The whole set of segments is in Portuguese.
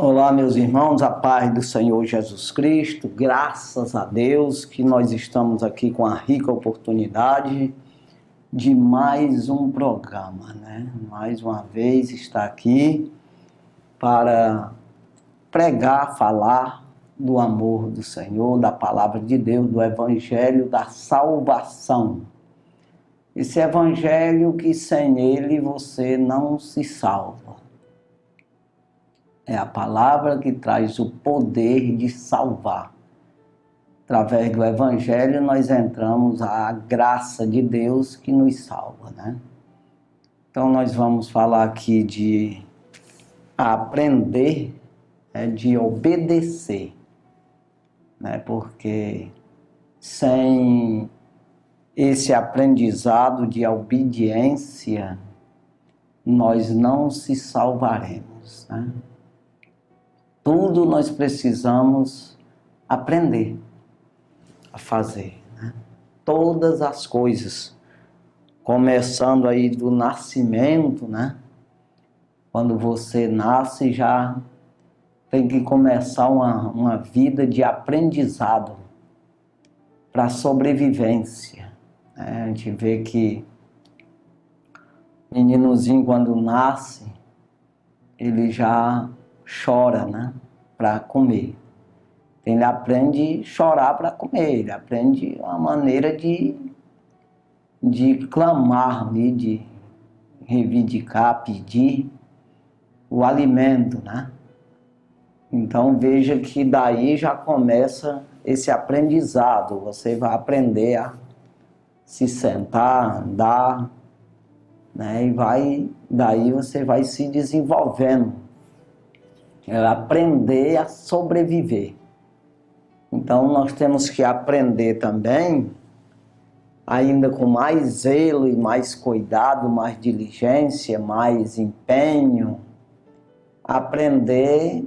Olá, meus irmãos, a paz do Senhor Jesus Cristo, graças a Deus que nós estamos aqui com a rica oportunidade de mais um programa, né? Mais uma vez está aqui para pregar, falar do amor do Senhor, da palavra de Deus, do Evangelho da salvação. Esse Evangelho que sem ele você não se salva. É a palavra que traz o poder de salvar. Através do Evangelho nós entramos à graça de Deus que nos salva, né? Então nós vamos falar aqui de aprender, de obedecer, né? Porque sem esse aprendizado de obediência nós não se salvaremos, né? Tudo nós precisamos aprender a fazer, né? Todas as coisas, começando aí do nascimento, né? Quando você nasce já tem que começar uma vida de aprendizado para sobrevivência, né? A gente vê que o meninozinho quando nasce, ele já chora, né, para comer. Ele aprende a chorar para comer, ele aprende uma maneira de clamar, de reivindicar, pedir o alimento, né? Então veja que daí já começa esse aprendizado, você vai aprender a se sentar, andar, né? E daí você vai se desenvolvendo. Aprender a sobreviver. Então nós temos que aprender também, ainda com mais zelo e mais cuidado, mais diligência, mais empenho, aprender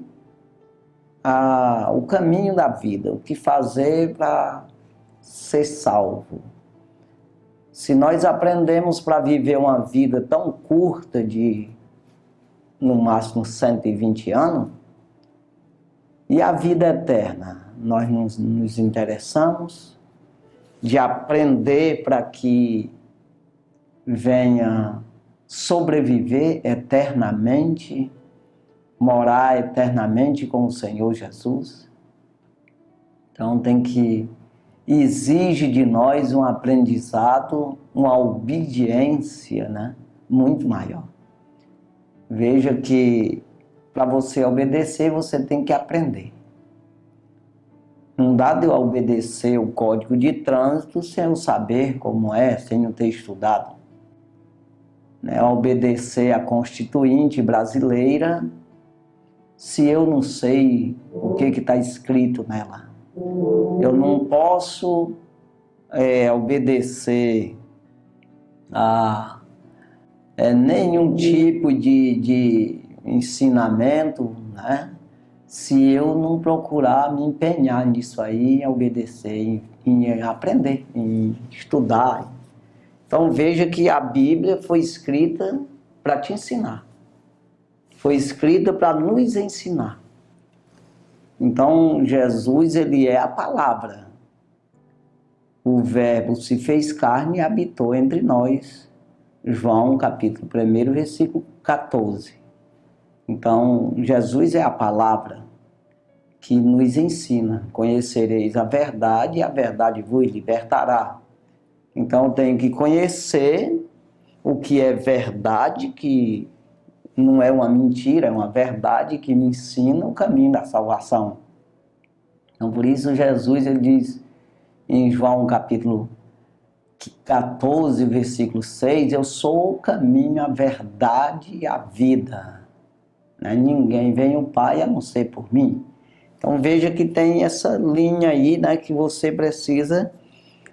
o caminho da vida, o que fazer para ser salvo. Se nós aprendemos para viver uma vida tão curta no máximo 120 anos, e a vida eterna, nós nos interessamos de aprender para que venha sobreviver eternamente, morar eternamente com o Senhor Jesus. Então exige de nós um aprendizado, uma obediência, né, muito maior. Veja que para você obedecer, você tem que aprender. Não dá de eu obedecer o Código de Trânsito sem eu saber como é, sem eu ter estudado. Obedecer a Constituinte brasileira se eu não sei o que está escrito nela. Eu não posso obedecer a nenhum tipo de ensinamento, né? Se eu não procurar me empenhar nisso aí, em obedecer, em aprender, em estudar. Então veja que a Bíblia foi escrita para te ensinar. Foi escrita para nos ensinar. Então Jesus, ele é a palavra. O Verbo se fez carne e habitou entre nós. João, capítulo 1, versículo 14. Então, Jesus é a palavra que nos ensina. Conhecereis a verdade e a verdade vos libertará. Então, eu tenho que conhecer o que é verdade, que não é uma mentira, é uma verdade que me ensina o caminho da salvação. Então, por isso, Jesus, ele diz em João, capítulo 14, versículo 6, eu sou o caminho, a verdade e a vida. Ninguém vem ao Pai a não ser por mim. Então veja que tem essa linha aí, né, que você precisa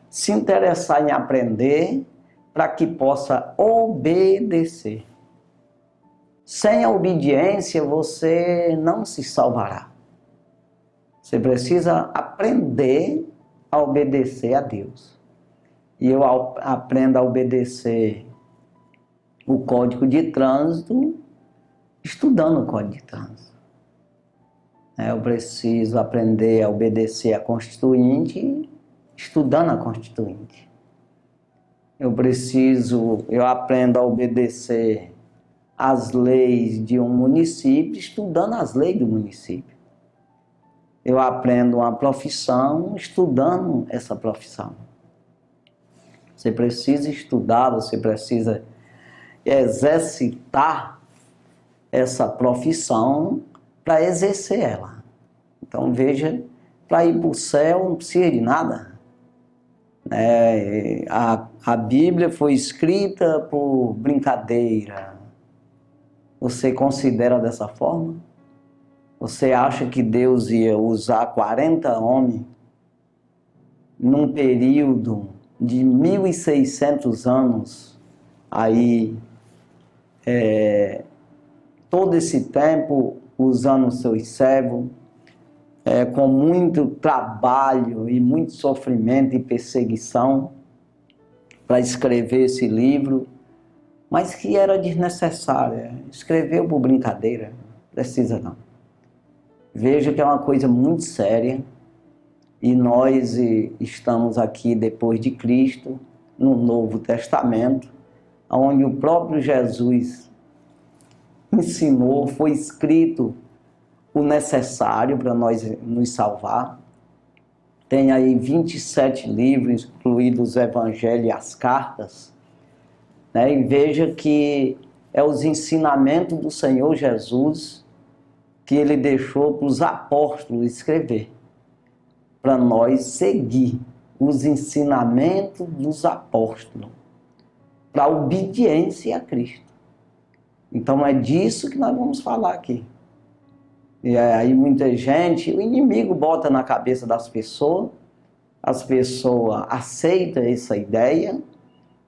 se interessar em aprender para que possa obedecer. Sem a obediência você não se salvará. Você precisa aprender a obedecer a Deus. E eu aprendo a obedecer o Código de Trânsito estudando o Código de Trânsito. Eu preciso aprender a obedecer a Constituinte estudando a Constituinte. Eu aprendo a obedecer às leis de um município estudando as leis do município. Eu aprendo uma profissão estudando essa profissão. Você precisa estudar, você precisa exercitar essa profissão para exercer ela. Então veja, para ir para o céu não precisa de nada. A Bíblia foi escrita por brincadeira. Você considera dessa forma? Você acha que Deus ia usar 40 homens num período de 1.600 anos aí, todo esse tempo usando os seus servos, com muito trabalho e muito sofrimento e perseguição para escrever esse livro, mas que era desnecessário. Escreveu por brincadeira, precisa não. Veja que é uma coisa muito séria e nós estamos aqui depois de Cristo, no Novo Testamento, onde o próprio Jesus ensinou, foi escrito o necessário para nós nos salvar. Tem aí 27 livros, incluídos os evangelhos e as cartas, E veja que é os ensinamentos do Senhor Jesus que ele deixou para os apóstolos escrever, para nós seguir os ensinamentos dos apóstolos, para a obediência a Cristo. Então é disso que nós vamos falar aqui. E aí muita gente, o inimigo bota na cabeça das pessoas, as pessoas aceitam essa ideia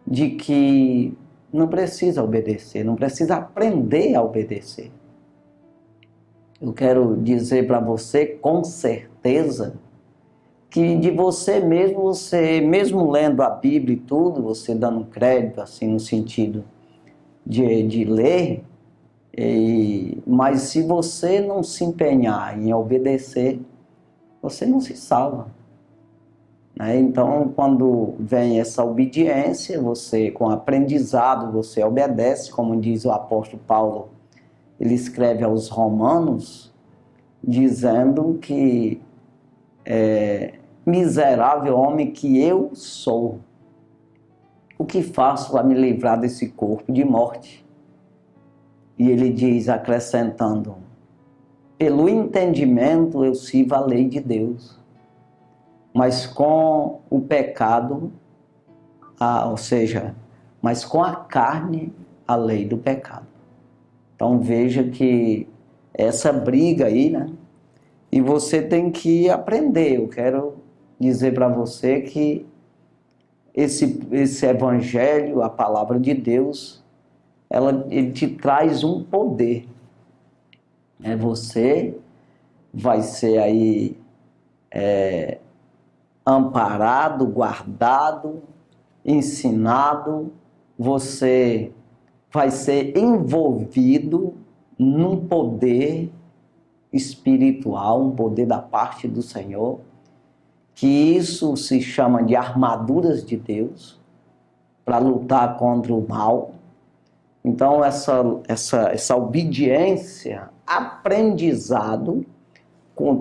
de que não precisa obedecer, não precisa aprender a obedecer. Eu quero dizer para você com certeza que de você mesmo lendo a Bíblia e tudo, você dando crédito assim no sentido de ler, mas se você não se empenhar em obedecer, você não se salva. Então, quando vem essa obediência, você, com aprendizado, você obedece, como diz o apóstolo Paulo, ele escreve aos Romanos, dizendo que miserável homem que eu sou, o que faço para me livrar desse corpo de morte? E ele diz, acrescentando, pelo entendimento eu sirvo a lei de Deus, mas com o pecado, mas com a carne, a lei do pecado. Então veja que essa briga aí, e você tem que aprender. Eu quero dizer para você que esse evangelho, a palavra de Deus, ele te traz um poder. Você vai ser aí amparado, guardado, ensinado, você vai ser envolvido num poder espiritual, um poder da parte do Senhor, que isso se chama de armaduras de Deus, para lutar contra o mal. Então essa obediência, aprendizado,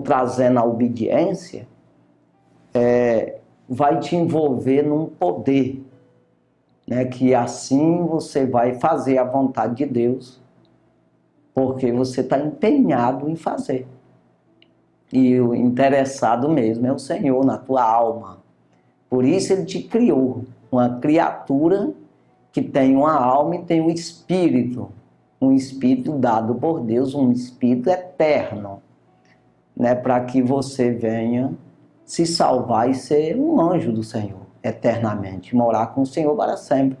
trazendo a obediência, vai te envolver num poder, que assim você vai fazer a vontade de Deus, porque você está empenhado em fazer. E o interessado mesmo é o Senhor na tua alma. Por isso ele te criou, uma criatura que tem uma alma e tem um espírito dado por Deus, um espírito eterno, para que você venha se salvar e ser um anjo do Senhor eternamente, morar com o Senhor para sempre.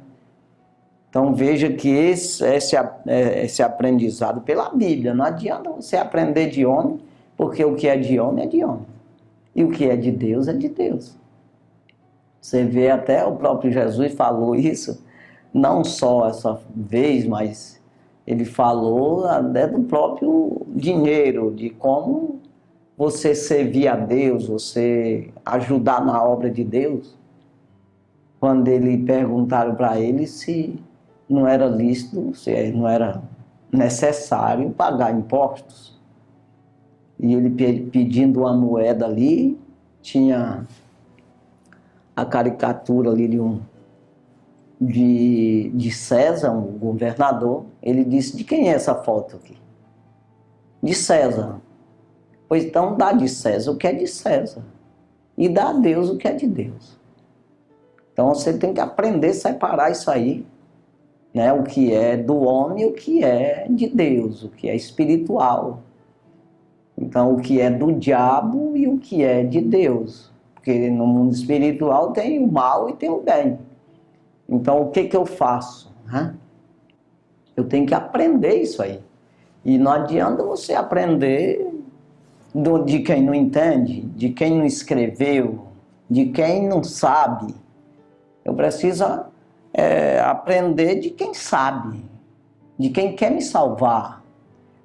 Então veja que esse aprendizado pela Bíblia, não adianta você aprender de homem, porque o que é de homem é de homem, e o que é de Deus é de Deus. Você vê, até o próprio Jesus falou isso, não só essa vez, mas ele falou até do próprio dinheiro, de como você servir a Deus, você ajudar na obra de Deus, quando ele perguntaram para ele se não era lícito, se não era necessário pagar impostos. E ele pedindo uma moeda ali, tinha a caricatura ali de César, um governador. Ele disse: de quem é essa foto aqui? De César. Pois então dá de César o que é de César e dá a Deus o que é de Deus. Então você tem que aprender a separar isso aí, né? O que é do homem e o que é de Deus, o que é espiritual. Então o que é do diabo e o que é de Deus. Porque no mundo espiritual tem o mal e tem o bem. Então o que eu faço? Eu tenho que aprender isso aí. E não adianta você aprender de quem não entende, de quem não escreveu, de quem não sabe. Eu preciso aprender de quem sabe, de quem quer me salvar.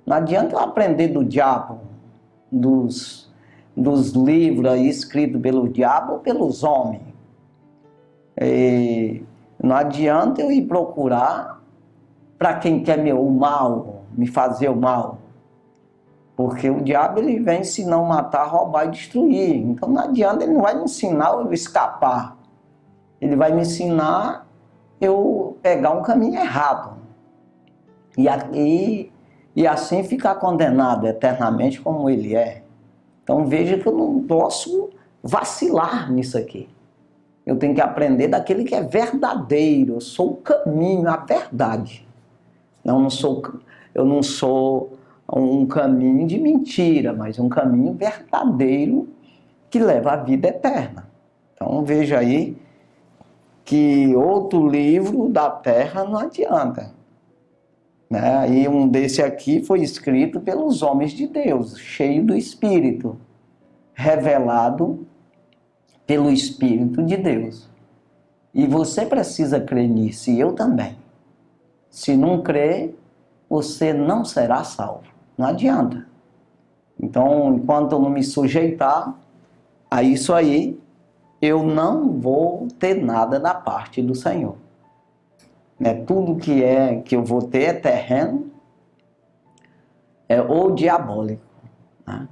Não adianta eu aprender do diabo, dos livros aí escritos pelo diabo ou pelos homens. Não adianta eu ir procurar para quem quer o mal, me fazer o mal. Porque o diabo ele vem ensinar matar, roubar e destruir. Então não adianta, ele não vai me ensinar eu escapar. Ele vai me ensinar eu pegar um caminho errado. E assim ficar condenado eternamente como ele é. Então veja que eu não posso vacilar nisso aqui. Eu tenho que aprender daquele que é verdadeiro. Eu sou o caminho, a verdade. Eu não sou um caminho de mentira, mas um caminho verdadeiro que leva à vida eterna. Então veja aí que outro livro da terra não adianta. Né? E um desse aqui foi escrito pelos homens de Deus, cheio do Espírito, revelado pelo Espírito de Deus. E você precisa crer nisso, e eu também. Se não crer, você não será salvo. Não adianta. Então, enquanto eu não me sujeitar a isso aí, eu não vou ter nada da parte do Senhor. Né? Tudo que eu vou ter é terreno ou diabólico. Né?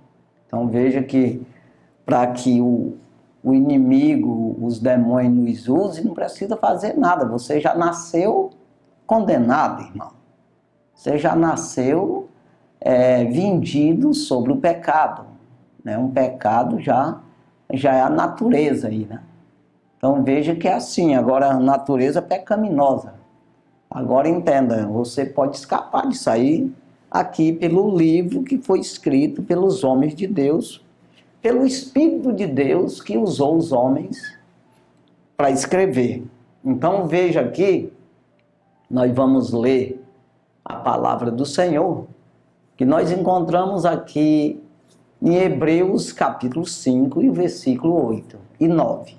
Então veja que para que o inimigo, os demônios nos usem, não precisa fazer nada. Você já nasceu condenado, irmão. Você já nasceu vendido sobre o pecado. Né? Um pecado já é a natureza aí, né? Então veja que é assim, agora a natureza pecaminosa. Agora entenda, você pode escapar disso aí aqui pelo livro que foi escrito pelos homens de Deus, pelo Espírito de Deus que usou os homens para escrever. Então veja aqui, nós vamos ler a palavra do Senhor, que nós encontramos aqui em Hebreus capítulo 5 e o versículo 8 e 9.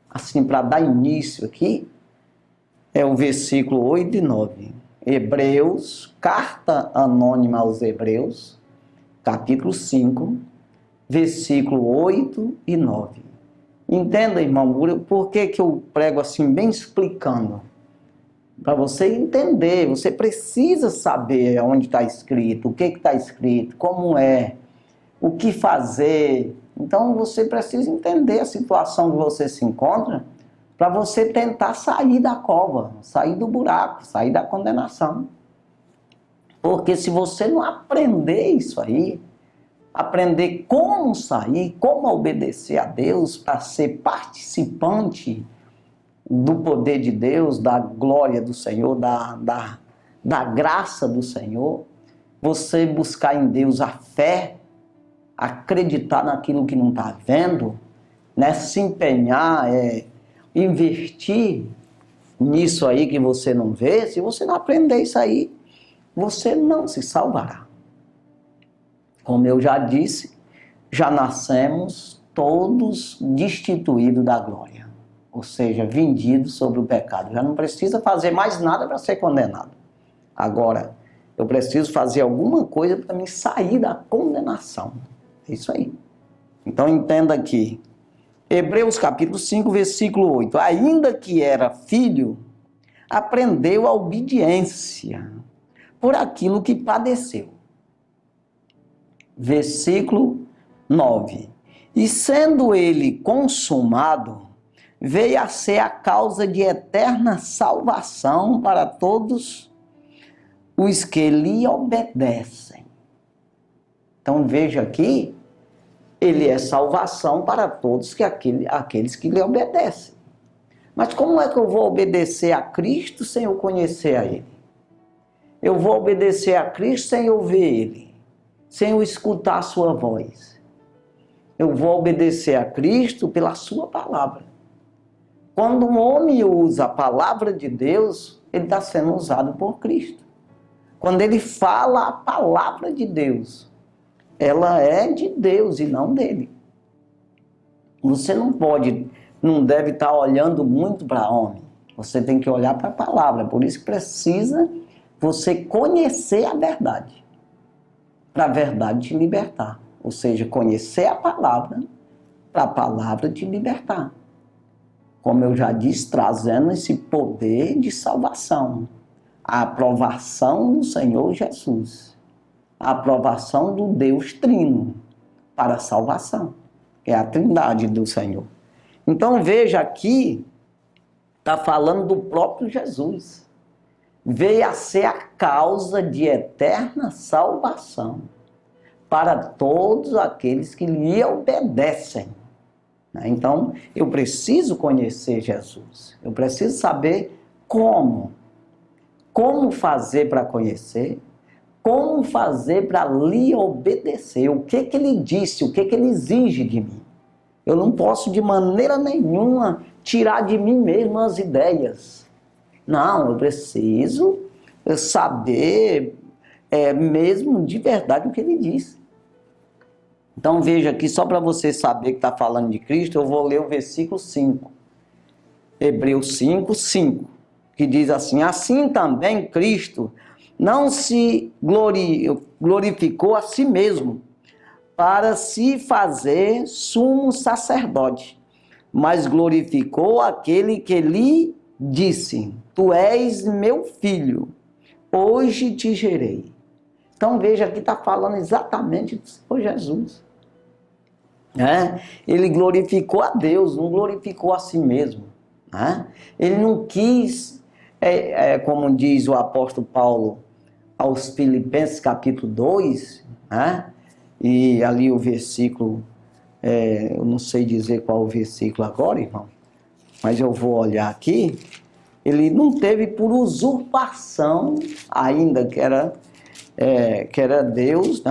Assim, para dar início aqui, é o versículo 8 e 9. Hebreus, carta anônima aos Hebreus, capítulo 5, versículo 8 e 9. Entenda, irmão, por que eu prego assim, bem explicando? Para você entender, você precisa saber onde está escrito, o que está escrito, como é, o que fazer. Então você precisa entender a situação que você se encontra para você tentar sair da cova, sair do buraco, sair da condenação. Porque se você não aprender isso aí, aprender como sair, como obedecer a Deus para ser participante do poder de Deus, da glória do Senhor, da graça do Senhor, você buscar em Deus a fé, acreditar naquilo que não está vendo, né? Se empenhar, investir nisso aí que você não vê. Se você não aprender isso aí, você não se salvará. Como eu já disse, já nascemos todos destituídos da glória, ou seja, vendidos sobre o pecado. Já não precisa fazer mais nada para ser condenado. Agora, eu preciso fazer alguma coisa para me sair da condenação. É isso aí. Então entenda aqui. Hebreus capítulo 5, versículo 8. Ainda que era filho, aprendeu a obediência por aquilo que padeceu. Versículo 9. E sendo ele consumado, veio a ser a causa de eterna salvação para todos os que lhe obedecem. Então veja aqui, ele é salvação para todos aqueles que lhe obedecem. Mas como é que eu vou obedecer a Cristo sem eu conhecer a Ele? Eu vou obedecer a Cristo sem eu ver Ele, sem eu escutar a sua voz. Eu vou obedecer a Cristo pela sua palavra. Quando um homem usa a palavra de Deus, ele está sendo usado por Cristo. Quando ele fala a palavra de Deus, ela é de Deus e não dele. Você não deve estar olhando muito para homem. Você tem que olhar para a palavra. Por isso que precisa você conhecer a verdade. Para a verdade te libertar. Ou seja, conhecer a palavra para a palavra te libertar. Como eu já disse, trazendo esse poder de salvação. A aprovação do Senhor Jesus. A aprovação do Deus Trino para a salvação. É a trindade do Senhor. Então veja aqui, está falando do próprio Jesus. Veio a ser a causa de eterna salvação para todos aqueles que lhe obedecem. Então, eu preciso conhecer Jesus. Eu preciso saber como. Como fazer para conhecer? Como fazer para lhe obedecer? O que ele disse? O que ele exige de mim? Eu não posso de maneira nenhuma tirar de mim mesmo as ideias. Não, eu preciso saber mesmo de verdade o que ele diz. Então veja aqui, só para você saber que está falando de Cristo, eu vou ler o versículo 5. Hebreus 5, 5. Que diz assim: assim também Cristo não se glorificou a si mesmo, para se fazer sumo sacerdote, mas glorificou aquele que lhe disse: tu és meu filho, hoje te gerei. Então veja que está falando exatamente do Senhor Jesus. Ele glorificou a Deus, não glorificou a si mesmo. Ele não quis, como diz o apóstolo Paulo aos Filipenses capítulo 2, e ali o versículo, eu não sei dizer qual o versículo agora, irmão, mas eu vou olhar aqui. Ele não teve por usurpação, ainda que era Deus,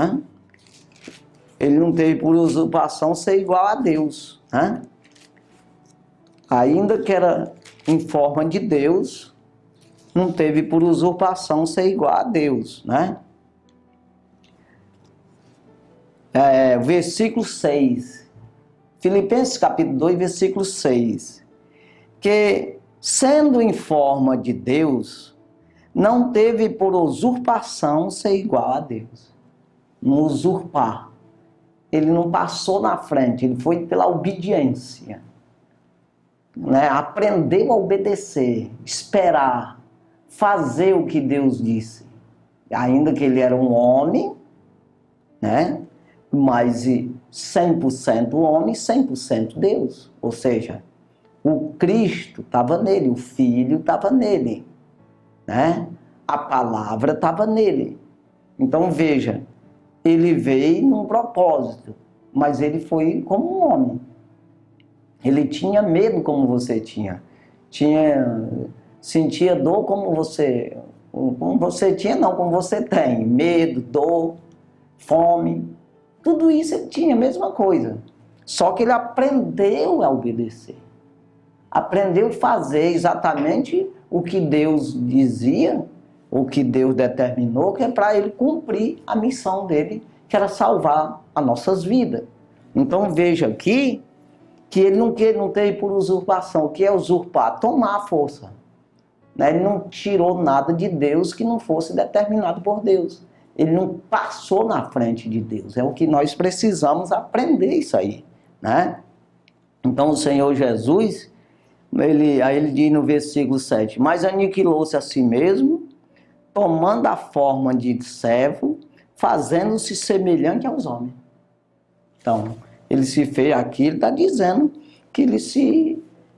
Ele não teve por usurpação ser igual a Deus, Ainda que era em forma de Deus, não teve por usurpação ser igual a Deus, Versículo 6. Filipenses capítulo 2, versículo 6. Que, sendo em forma de Deus, não teve por usurpação ser igual a Deus. Não usurpar. Ele não passou na frente, ele foi pela obediência. Aprendeu a obedecer, esperar, fazer o que Deus disse. Ainda que ele era um homem, mas 100% homem, 100% Deus. Ou seja, o Cristo estava nele, o Filho estava nele, A palavra estava nele. Então veja, ele veio num propósito, mas ele foi como um homem. Ele tinha medo como você tinha. Sentia dor como você tinha, não, como você tem. Medo, dor, fome. Tudo isso ele tinha, a mesma coisa. Só que ele aprendeu a obedecer. Aprendeu a fazer exatamente o que Deus dizia, o que Deus determinou, que é para ele cumprir a missão dele, que era salvar as nossas vidas. Então veja aqui que ele não teve por usurpação. O que é usurpar? Tomar a força. Ele não tirou nada de Deus que não fosse determinado por Deus. ele não passou na frente de Deus. É o que nós precisamos aprender isso aí, né? Então o Senhor Jesus, aí ele diz no versículo 7, mas aniquilou-se a si mesmo, tomando a forma de servo, fazendo-se semelhante aos homens. Então, ele se fez aqui, ele está dizendo que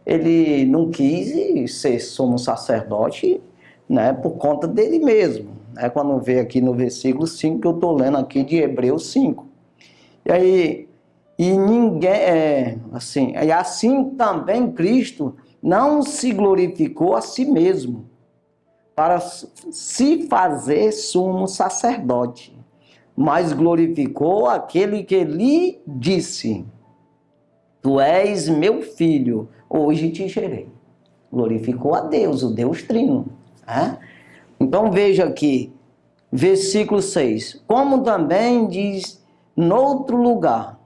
ele não quis ser sumo sacerdote, né, por conta dele mesmo. Né, quando vê aqui no versículo 5, que eu estou lendo aqui de Hebreus 5. E aí, assim também Cristo não se glorificou a si mesmo, para se fazer sumo sacerdote, mas glorificou aquele que lhe disse, tu és meu filho, hoje te gerei. Glorificou a Deus, o Deus Trino. Né? Então veja aqui, versículo 6, como também diz noutro lugar,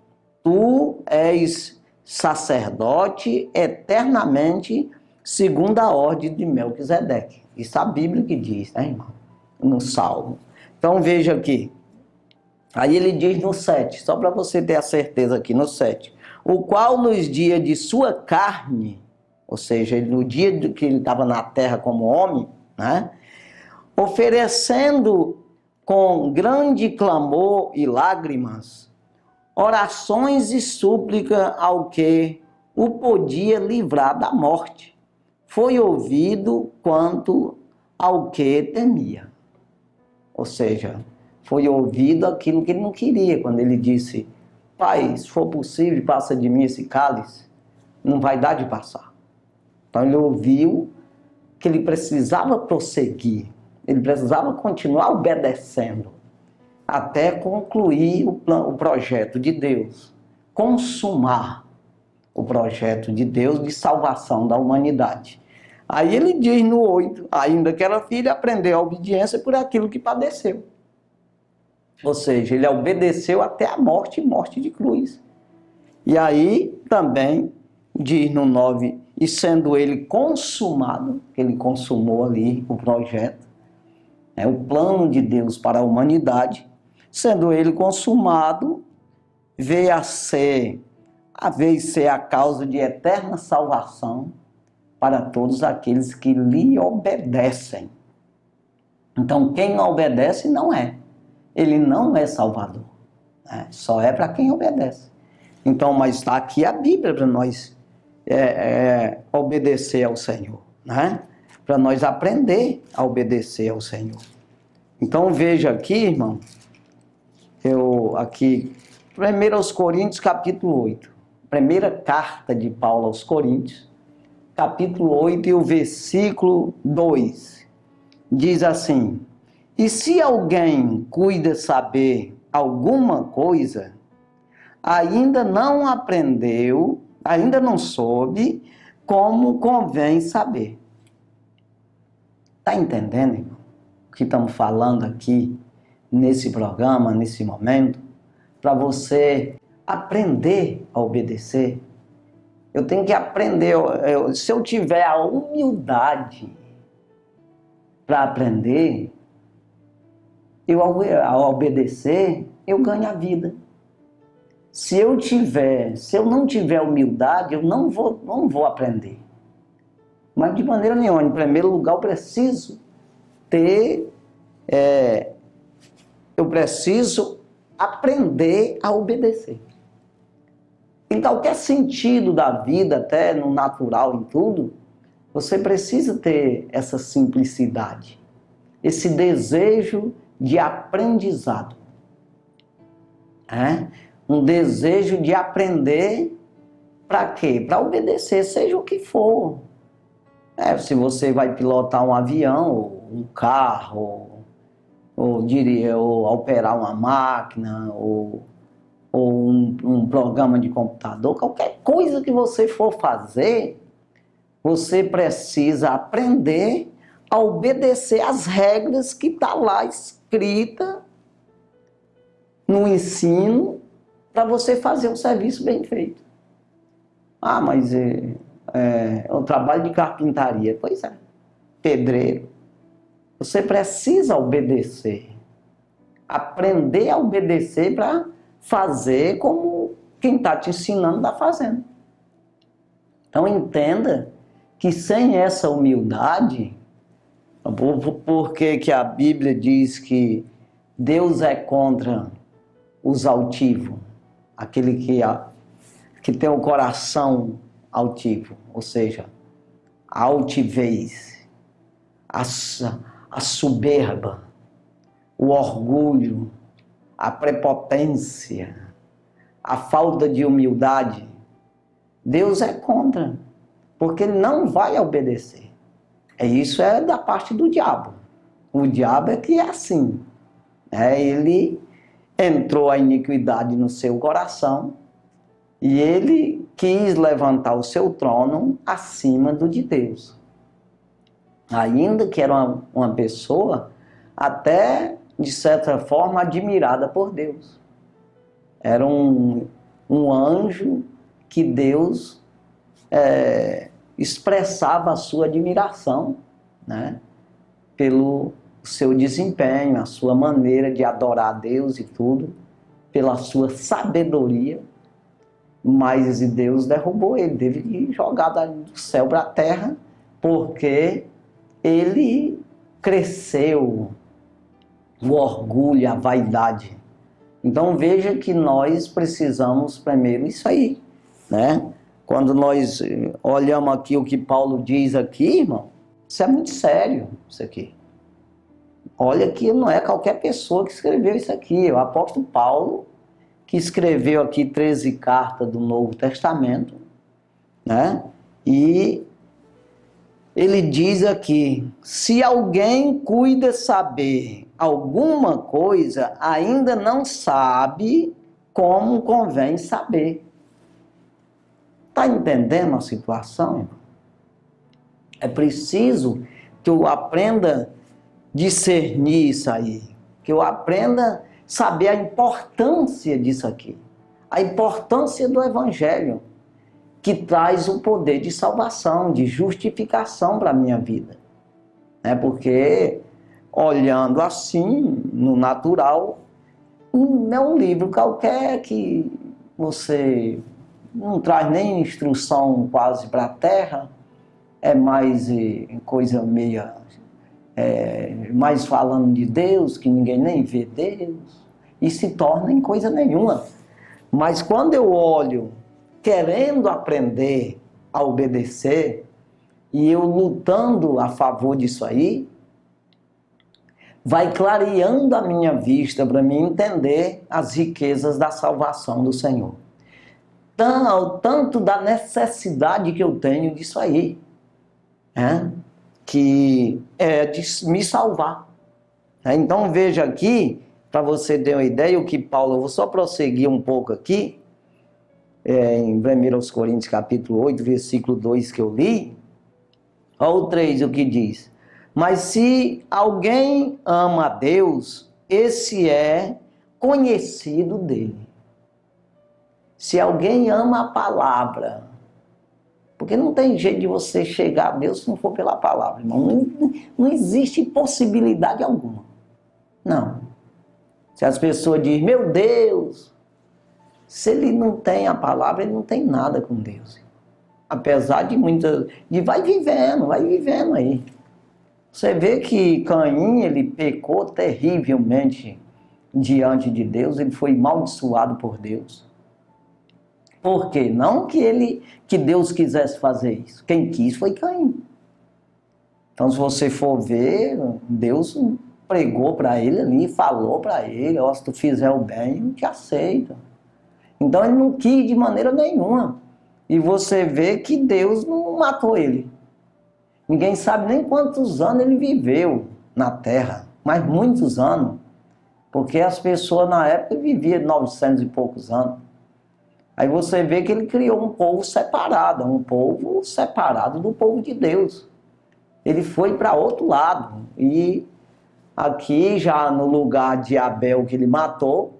tu és sacerdote eternamente segundo a ordem de Melquisedeque. Isso é a Bíblia que diz, né, irmão? No Salmo. Então veja aqui. Aí ele diz no 7, só para você ter a certeza aqui, no 7. O qual nos dias de sua carne, ou seja, no dia que ele estava na terra como homem, né, oferecendo com grande clamor e lágrimas, orações e súplica ao que o podia livrar da morte, foi ouvido quanto ao que temia. Ou seja, foi ouvido aquilo que ele não queria, quando ele disse, Pai, se for possível, passa de mim esse cálice, não vai dar de passar. Então ele ouviu que ele precisava prosseguir, ele precisava continuar obedecendo, até concluir o projeto de Deus, consumar o projeto de Deus de salvação da humanidade. Aí ele diz no 8, ainda que era filho, aprendeu a obediência por aquilo que padeceu. Ou seja, ele obedeceu até a morte de cruz. E aí também diz no 9, e sendo ele consumado, ele consumou ali o projeto, o plano de Deus para a humanidade, sendo ele consumado, veio a ser a causa de eterna salvação para todos aqueles que lhe obedecem. Então, quem não obedece não é. Ele não é salvador. Né? Só é para quem obedece. Então, mas está aqui a Bíblia para nós obedecer ao Senhor. Né? Para nós aprender a obedecer ao Senhor. Então, veja aqui, irmão, aqui, 1 Coríntios, capítulo 8. Primeira carta de Paulo aos Coríntios, capítulo 8 e o versículo 2. Diz assim, e se alguém cuida saber alguma coisa, ainda não aprendeu, ainda não soube como convém saber. Está entendendo, irmão? O que estamos falando aqui, nesse programa, nesse momento, para você aprender a obedecer. Eu tenho que aprender, se eu tiver a humildade para aprender, ao obedecer, eu ganho a vida. Se eu não tiver humildade, eu não vou aprender. Mas de maneira nenhuma, em primeiro lugar, eu preciso aprender a obedecer. Em qualquer sentido da vida, até no natural, em tudo, você precisa ter essa simplicidade, esse desejo de aprendizado. Um desejo de aprender para quê? Para obedecer, seja o que for. Se você vai pilotar um avião, ou um carro, ou operar uma máquina, ou um programa de computador, qualquer coisa que você for fazer, você precisa aprender a obedecer às regras que está lá escrita no ensino para você fazer um serviço bem feito. Mas é um trabalho de carpintaria. Pois é, pedreiro. Você precisa obedecer aprender a obedecer para fazer como quem está te ensinando está fazendo. Então entenda que sem essa humildade, porque que a Bíblia diz que Deus é contra os altivos, aquele que tem o coração altivo, ou seja, a altivez, a soberba, o orgulho, a prepotência, a falta de humildade. Deus é contra, porque ele não vai obedecer. Isso é da parte do diabo. O diabo é que é assim. Ele entrou a iniquidade no seu coração e ele quis levantar o seu trono acima do de Deus. Ainda que era uma pessoa até, de certa forma, admirada por Deus. Era um anjo que Deus expressava a sua admiração, né, pelo seu desempenho, a sua maneira de adorar a Deus e tudo, pela sua sabedoria, mas Deus derrubou ele, teve que jogar do céu para a terra, porque ele cresceu o orgulho, a vaidade. Então veja que nós precisamos primeiro isso aí, né? Quando nós olhamos aqui o que Paulo diz aqui, irmão, isso é muito sério, isso aqui. Olha que não é qualquer pessoa que escreveu isso aqui, é o apóstolo Paulo, que escreveu aqui 13 cartas do Novo Testamento, né? E ele diz aqui, se alguém cuida saber alguma coisa, ainda não sabe como convém saber. Está entendendo a situação, irmão? É preciso que eu aprenda a discernir isso aí, que eu aprenda a saber a importância disso aqui, a importância do Evangelho, que traz o poder de salvação, de justificação para a minha vida. Porque, olhando assim, no natural, não é um livro qualquer que você não traz nem instrução quase para a terra, é mais coisa meia, mais falando de Deus, que ninguém nem vê Deus, e se torna em coisa nenhuma. Mas quando eu olho, querendo aprender a obedecer, e eu lutando a favor disso aí, vai clareando a minha vista para mim entender as riquezas da salvação do Senhor. Tanto da necessidade que eu tenho disso aí, que é de me salvar. Então veja aqui, para você ter uma ideia, o que Paulo, eu vou só prosseguir um pouco aqui, em 1 Coríntios capítulo 8, versículo 2 que eu li, olha o 3 o que diz, mas se alguém ama a Deus, esse é conhecido dele. Se alguém ama a palavra, porque não tem jeito de você chegar a Deus se não for pela palavra, irmão. Não existe possibilidade alguma. Não. Se as pessoas dizem, meu Deus, se ele não tem a palavra, ele não tem nada com Deus. Apesar de muitas... vai vivendo aí. Você vê que Caim, ele pecou terrivelmente diante de Deus, ele foi amaldiçoado por Deus. Por quê? Não que Deus quisesse fazer isso. Quem quis foi Caim. Então, se você for ver, Deus pregou para ele ali, falou para ele, ó, se tu fizer o bem, eu te aceito. Então, ele não quis de maneira nenhuma. E você vê que Deus não matou ele. Ninguém sabe nem quantos anos ele viveu na terra, mas muitos anos. Porque as pessoas na época viviam 900 e poucos anos. Aí você vê que ele criou um povo separado do povo de Deus. Ele foi para outro lado. E aqui, já no lugar de Abel que ele matou,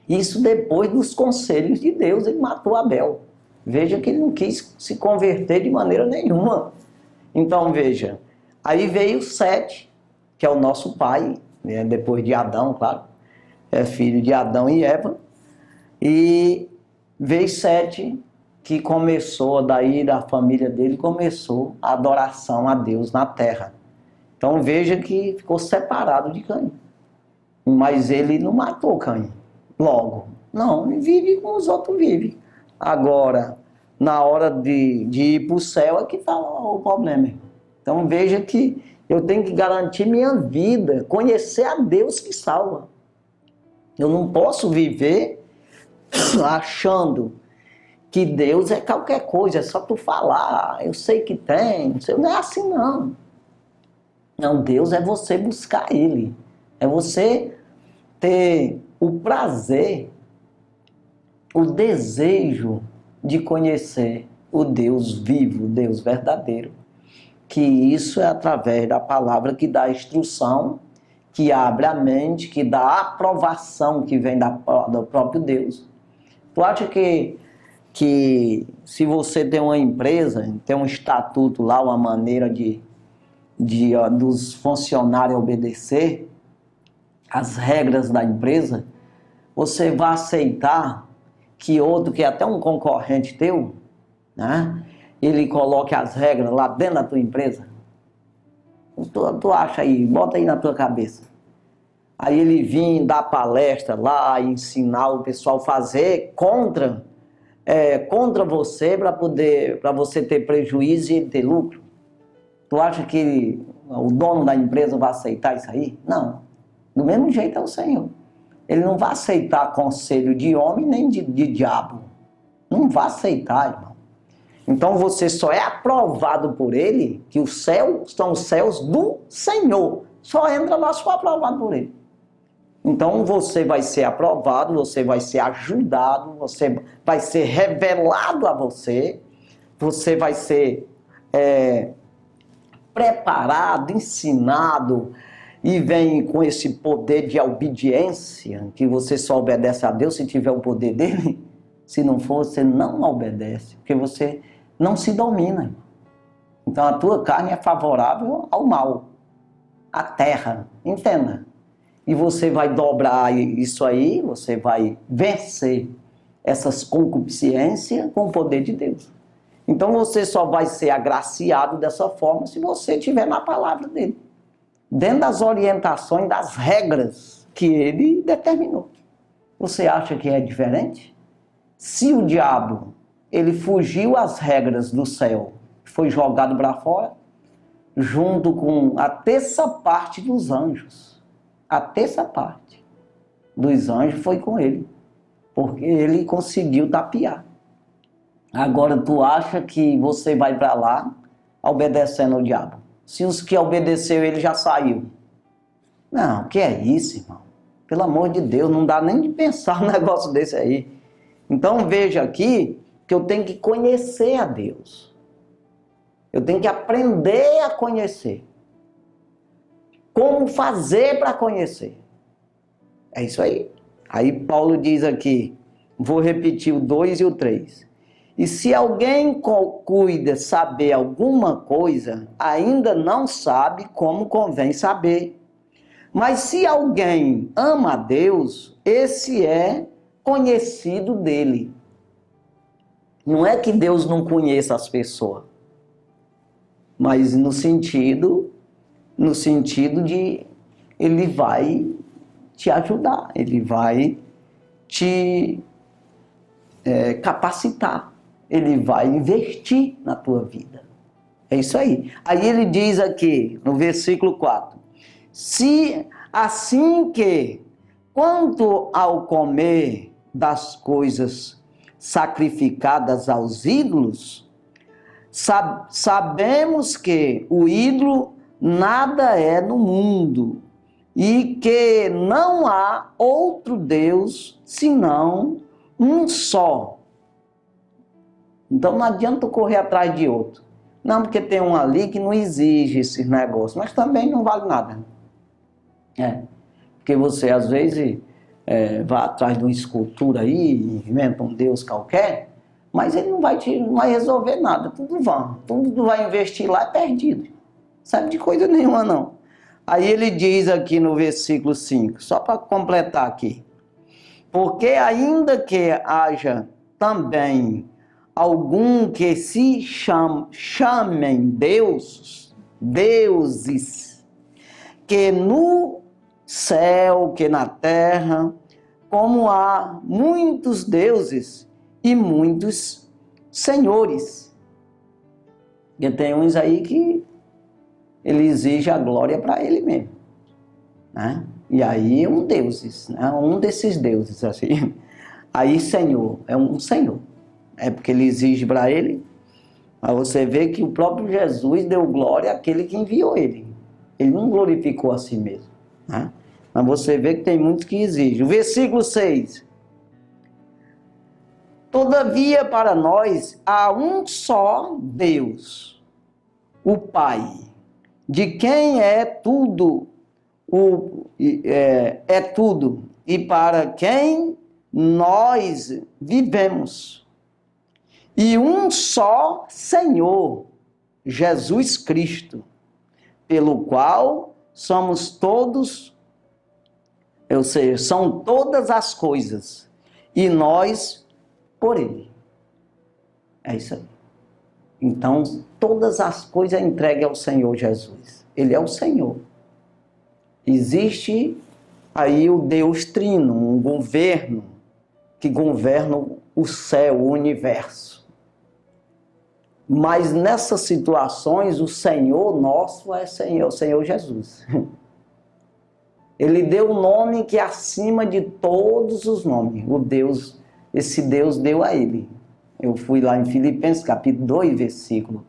isso depois dos conselhos de Deus, ele matou Abel. Veja que ele não quis se converter de maneira nenhuma. Então veja, aí veio Sete, que é o nosso pai, depois de Adão, claro, é filho de Adão e Eva, e veio Sete, que começou, daí da família dele, começou a adoração a Deus na terra. Então veja que ficou separado de Caim. Mas ele não matou Caim logo. Não, ele vive como os outros vivem. Agora, na hora de ir para o céu é que está o problema. Então veja que eu tenho que garantir minha vida, conhecer a Deus que salva. Eu não posso viver achando que Deus é qualquer coisa, é só tu falar, eu sei que tem, não é assim não. Não, Deus é você buscar Ele, é você ter o prazer, o desejo de conhecer o Deus vivo, o Deus verdadeiro. Que isso é através da palavra que dá instrução, que abre a mente, que dá aprovação que vem do próprio Deus. Tu acha que se você tem uma empresa, tem um estatuto lá, uma maneira dos funcionários obedecer as regras da empresa, você vai aceitar que outro, que é até um concorrente teu, né, ele coloque as regras lá dentro da tua empresa? Tu acha aí, bota aí na tua cabeça. Aí ele vir dar palestra lá, ensinar o pessoal a fazer contra você, para você ter prejuízo e ele ter lucro. Tu acha que o dono da empresa vai aceitar isso aí? Não. Do mesmo jeito é o Senhor. Ele não vai aceitar conselho de homem nem de diabo. Não vai aceitar, irmão. Então você só é aprovado por Ele, que os céus são os céus do Senhor. Só entra lá se for aprovado por Ele. Então você vai ser aprovado, você vai ser ajudado, você vai ser revelado a você, você vai ser preparado, ensinado, e vem com esse poder de obediência, que você só obedece a Deus se tiver o poder dele. Se não for, você não obedece, porque você não se domina. Então a tua carne é favorável ao mal, à terra, entenda. E você vai dobrar isso aí, você vai vencer essas concupiscências com o poder de Deus. Então você só vai ser agraciado dessa forma se você estiver na palavra dele, dentro das orientações, das regras que ele determinou. Você acha que é diferente? Se o diabo, ele fugiu às regras do céu, foi jogado para fora, junto com a terça parte dos anjos. A terça parte dos anjos foi com ele, porque ele conseguiu tapear. Agora tu acha que você vai para lá obedecendo ao diabo? Se os que obedeceu ele já saiu. Não, que é isso, irmão? Pelo amor de Deus, não dá nem de pensar um negócio desse aí. Então veja aqui que eu tenho que conhecer a Deus. Eu tenho que aprender a conhecer. Como fazer para conhecer? É isso aí. Aí Paulo diz aqui, vou repetir o 2 e o 3. E se alguém cuida saber alguma coisa, ainda não sabe como convém saber. Mas se alguém ama a Deus, esse é conhecido dele. Não é que Deus não conheça as pessoas, mas no sentido de ele vai te ajudar, ele vai te capacitar, ele vai investir na tua vida. É isso aí. Aí ele diz aqui, no versículo 4, se assim que, quanto ao comer das coisas sacrificadas aos ídolos, sabemos que o ídolo nada é no mundo e que não há outro Deus senão um só. Então não adianta correr atrás de outro. Não, porque tem um ali que não exige esses negócios, mas também não vale nada. Porque você às vezes vai atrás de uma escultura aí, inventa um Deus qualquer, mas ele não vai resolver nada, tudo vai investir lá é perdido. Sabe de coisa nenhuma não. Aí ele diz aqui no versículo 5, só para completar aqui. Porque ainda que haja também algum que se chamem deuses, que no céu, que na terra, como há muitos deuses e muitos senhores. E tem uns aí que ele exige a glória para ele mesmo, né? E aí um deuses, né? Um desses deuses assim. Aí Senhor, é um Senhor. É porque ele exige para ele. Mas você vê que o próprio Jesus deu glória àquele que enviou ele. Ele não glorificou a si mesmo, né? Mas você vê que tem muitos que exigem. O versículo 6. Todavia para nós há um só Deus, o Pai, de quem é tudo, tudo, e para quem nós vivemos. E um só Senhor, Jesus Cristo, pelo qual somos todos, ou seja, são todas as coisas, e nós por Ele. É isso aí. Então, todas as coisas entregue ao Senhor Jesus. Ele é o Senhor. Existe aí o Deus Trino, um governo que governa o céu, o universo. Mas nessas situações, o Senhor nosso é o Senhor Jesus. Ele deu um nome que é acima de todos os nomes. Esse Deus deu a ele. Eu fui lá em Filipenses, capítulo 2, versículo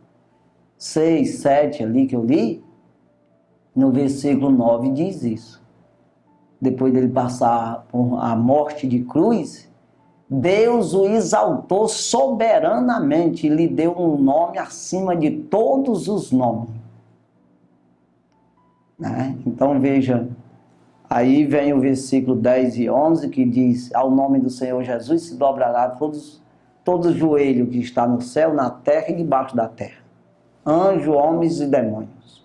6, 7, ali que eu li. No versículo 9 diz isso. Depois dele passar por a morte de cruz, Deus o exaltou soberanamente e lhe deu um nome acima de todos os nomes. Né? Então veja, aí vem o versículo 10 e 11 que diz: ao nome do Senhor Jesus se dobrará todo joelho que está no céu, na terra e debaixo da terra, anjos, homens e demônios.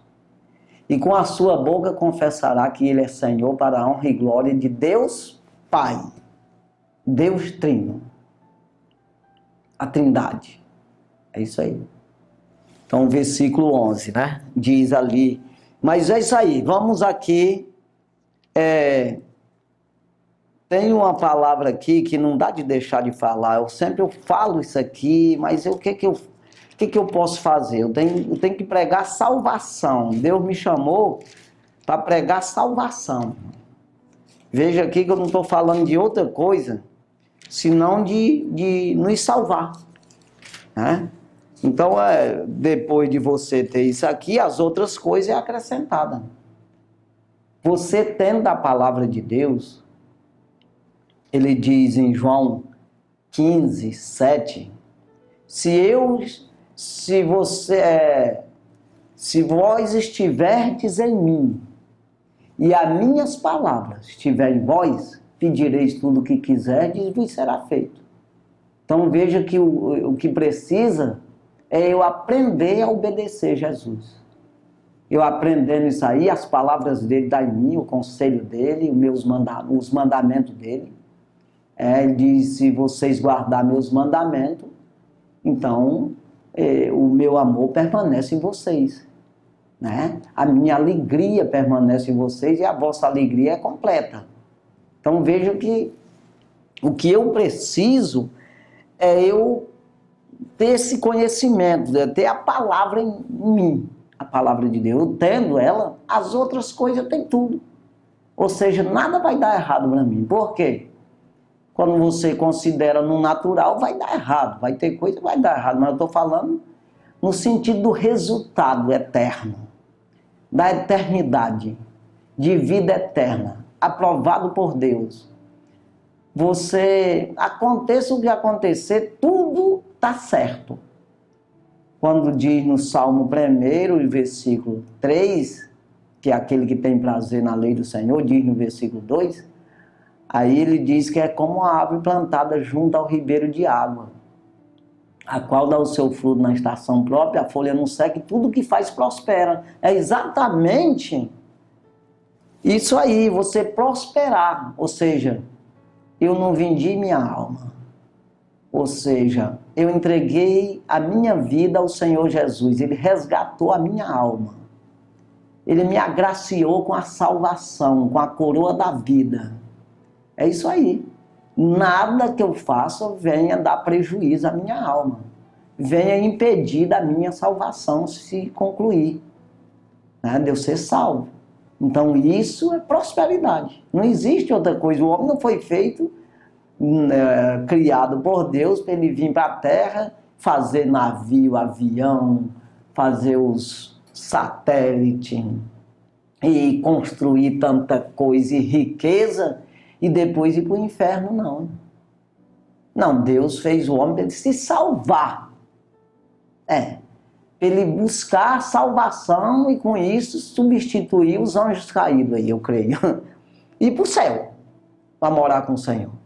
E com a sua boca confessará que Ele é Senhor, para a honra e glória de Deus Pai, Deus Trino, a Trindade. É isso aí. Então, versículo 11, né? Diz ali. Mas é isso aí. Vamos aqui. Tem uma palavra aqui que não dá de deixar de falar. Eu falo isso aqui, mas o que eu posso fazer? Eu tenho que pregar salvação. Deus me chamou para pregar salvação. Veja aqui que eu não estou falando de outra coisa, senão de nos salvar, né? Então, depois de você ter isso aqui, as outras coisas é acrescentada. Você tendo a palavra de Deus, ele diz em João 15, 7, se vós estiverdes em mim, e as minhas palavras estiverem em vós, pedireis tudo o que quiserdes e vos será feito. Então veja que o que precisa é eu aprender a obedecer Jesus. Eu aprendendo isso aí, as palavras dele dá em mim, o conselho dele, os mandamentos dele. Ele diz, se vocês guardarem meus mandamentos, então o meu amor permanece em vocês, né? A minha alegria permanece em vocês e a vossa alegria é completa. Então veja que o que eu preciso é eu ter esse conhecimento, ter a palavra em mim, a palavra de Deus. Eu tendo ela, as outras coisas têm tudo. Ou seja, nada vai dar errado para mim. Por quê? Quando você considera no natural, vai dar errado. Vai ter coisa que vai dar errado. Mas eu estou falando no sentido do resultado eterno, da eternidade, de vida eterna, aprovado por Deus. Aconteça o que acontecer, tudo está certo. Quando diz no Salmo 1, versículo 3, que é aquele que tem prazer na lei do Senhor, diz no versículo 2, aí ele diz que é como uma árvore plantada junto ao ribeiro de água, a qual dá o seu fruto na estação própria, a folha não seca e tudo que faz prospera. É exatamente Isso aí, você prosperar, ou seja, eu não vendi minha alma. Ou seja, eu entreguei a minha vida ao Senhor Jesus. Ele resgatou a minha alma. Ele me agraciou com a salvação, com a coroa da vida. É isso aí. Nada que eu faça venha dar prejuízo à minha alma. Venha impedir da minha salvação se concluir. Né? De eu ser salvo. Então isso é prosperidade. Não existe outra coisa. O homem não foi feito, criado por Deus para ele vir para a terra, fazer navio, avião, fazer os satélites e construir tanta coisa e riqueza e depois ir para o inferno, não. Não, Deus fez o homem para ele se salvar. Para ele buscar salvação e com isso substituir os anjos caídos aí, eu creio. Ir para o céu, para morar com o Senhor.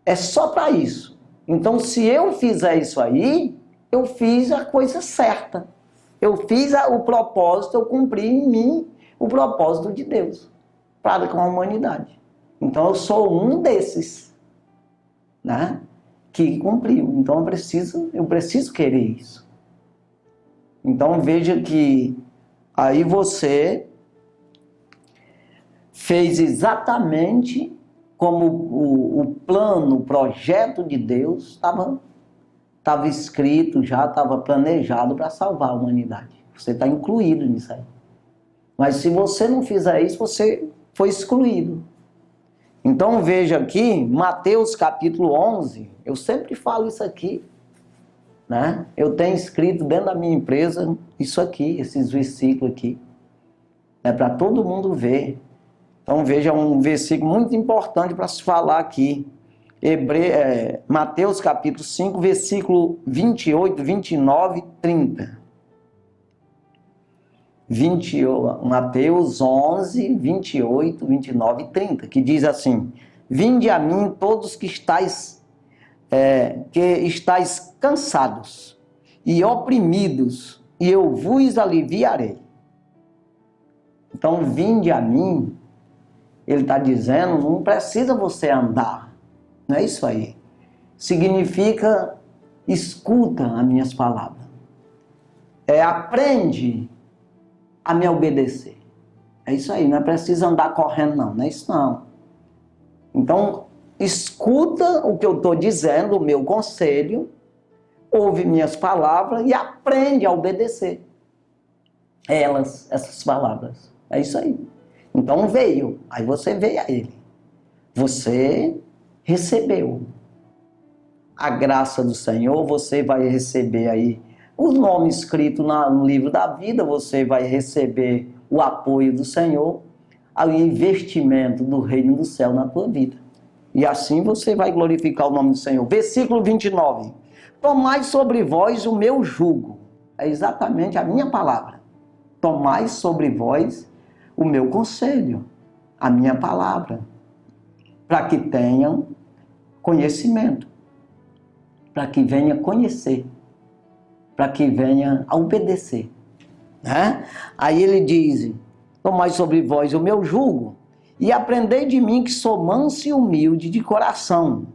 É só para isso. Então, se eu fizer isso aí, eu fiz a coisa certa. Eu fiz o propósito, eu cumpri em mim o propósito de Deus para com a humanidade. Então, eu sou um desses, né, que cumpriu. Então, eu preciso querer isso. Então, veja que aí você fez exatamente como o plano, o projeto de Deus estava escrito, já estava planejado para salvar a humanidade. Você está incluído nisso aí. Mas se você não fizer isso, você foi excluído. Então veja aqui, Mateus capítulo 11, eu sempre falo isso aqui, né? Eu tenho escrito dentro da minha empresa isso aqui, esses versículos aqui. É para todo mundo ver. Então veja um versículo muito importante para se falar aqui. Mateus capítulo 5, versículo 28, 29 e 30. Mateus 11, 28, 29 e 30, que diz assim: Vinde a mim todos que estáis cansados e oprimidos, e eu vos aliviarei. Então, vinde a mim, ele está dizendo, não precisa você andar, não é isso aí. Significa, escuta as minhas palavras. Aprende a me obedecer. É isso aí, não é preciso andar correndo não é isso não. Então, escuta o que eu estou dizendo, o meu conselho, ouve minhas palavras e aprende a obedecer essas palavras. É isso aí. Então aí você veio a ele. Você recebeu a graça do Senhor, você vai receber aí o nome escrito no livro da vida, você vai receber o apoio do Senhor, o investimento do reino do céu na tua vida. E assim você vai glorificar o nome do Senhor. Versículo 29. Tomai sobre vós o meu jugo. É exatamente a minha palavra. Tomai sobre vós o meu conselho, a minha palavra, para que tenham conhecimento, para que venha conhecer, para que venha a obedecer. Né? Aí ele diz, tomai sobre vós o meu jugo, e aprendei de mim que sou manso e humilde de coração,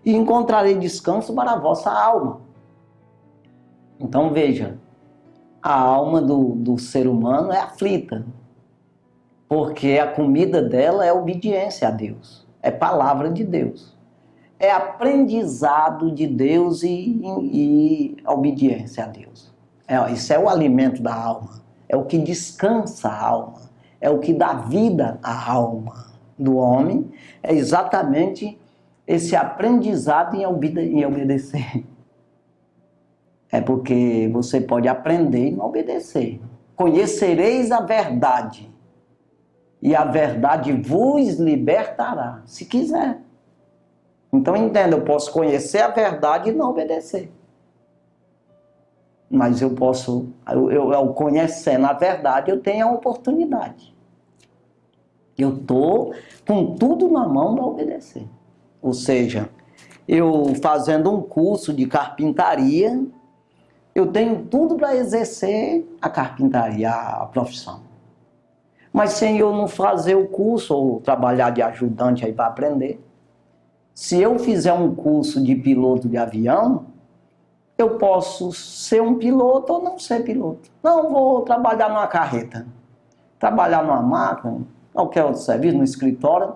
e encontrarei descanso para a vossa alma. Então veja, a alma do ser humano é aflita, porque a comida dela é obediência a Deus, é palavra de Deus, é aprendizado de Deus e obediência a Deus. Isso é o alimento da alma, é o que descansa a alma, é o que dá vida à alma do homem, é exatamente esse aprendizado em obedecer. É porque você pode aprender e não obedecer. Conhecereis a verdade, e a verdade vos libertará, se quiser. Então entenda, eu posso conhecer a verdade e não obedecer. Mas eu posso, eu conhecendo a verdade, eu tenho a oportunidade. Eu estou com tudo na mão para obedecer. Ou seja, eu fazendo um curso de carpintaria, eu tenho tudo para exercer a carpintaria, a profissão. Mas sem eu não fazer o curso ou trabalhar de ajudante aí para aprender. Se eu fizer um curso de piloto de avião, eu posso ser um piloto ou não ser piloto. Não, vou trabalhar numa carreta, trabalhar numa máquina, qualquer outro serviço, no escritório,